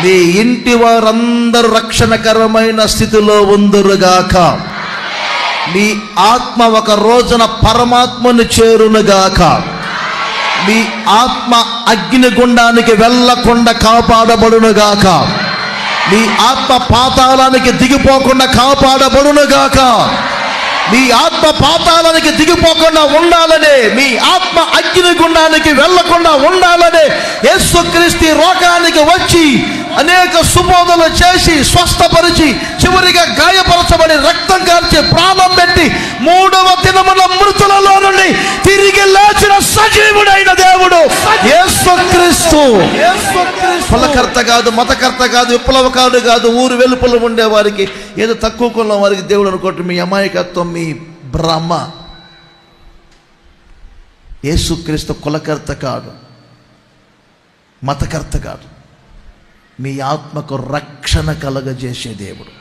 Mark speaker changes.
Speaker 1: నీ ఇంటి వారందరూ రక్షణకరమైన స్థితిలో ఉందురుగాక. నీ ఆత్మ ఒక రోజున పరమాత్మను చేరునుగాక. నీ ఆత్మ అగ్నిగుండానికి వెళ్ళకుండా కాపాడబడునుగాక. నీ ఆత్మ పాతాళానికి దిగిపోకుండా కాపాడబడునుగాక. మీ ఆత్మ పాతాళానికి దిగిపోకుండా ఉండాలనే, మీ ఆత్మ అగ్నిగుండానికి వెళ్ళకుండా ఉండాలనే యేసుక్రీస్తు లోకానికి వచ్చి అనేక సుబోధలు చేసి స్వస్థపరిచి చివరిగా గాయపరచబడి రక్తం కార్చి ప్రాణం పెట్టి 3వ దినమున మృతులలో నుండి తిరిగి లేచిన సజీవుడైన దేవుడు యేసుక్రీస్తు. కులకర్త కాదు, మతకర్త కాదు, విప్లవకారుడు కాదు, ఊరు వెలుపల ఉండే వారికి, ఏదో తక్కువ కులం వారికి దేవుడు అనుకోవటం మీ అమాయకత్వం, మీ భ్రమ. యేసుక్రీస్తు కులకర్త కాదు, మతకర్త కాదు, మీ ఆత్మకు రక్షణ కలగజేసే దేవుడు.